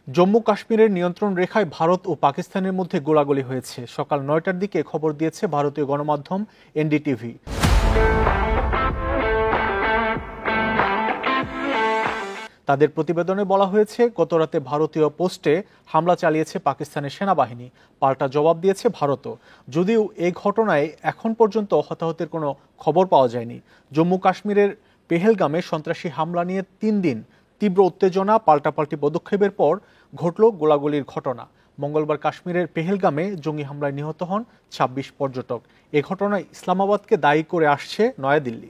জম্মু কাশ্মীরের নিয়ন্ত্রণ রেখায় ভারত ও পাকিস্তানের মধ্যে গোলাগুলি হয়েছে। সকাল ৯টার দিকে খবর দিয়েছে ভারতীয় গণমাধ্যম এনডিটিভি। তাদের প্রতিবেদনে বলা হয়েছে, গতরাতে ভারতীয় পোস্টে হামলা চালিয়েছে পাকিস্তানের সেনাবাহিনী। পাল্টা জবাব দিয়েছে ভারতও। যদিও এই ঘটনায় এখন পর্যন্ত হতাহতের কোনো খবর পাওয়া যায়নি। জম্মু কাশ্মীরের পেহেলগামে সন্ত্রাসী হামলা নিয়ে ৩ দিন তীব্র উত্তেজনা, পাল্টাপাল্টি পদক্ষেপের পর ঘটল গোলাগুলির ঘটনা। মঙ্গলবার কাশ্মীরের পেহেলগামে জঙ্গি হামলায় নিহত হন ২৬ পর্যটক। এ ঘটনায় ইসলামাবাদকে দায়ী করে আসছে নয়াদিল্লি।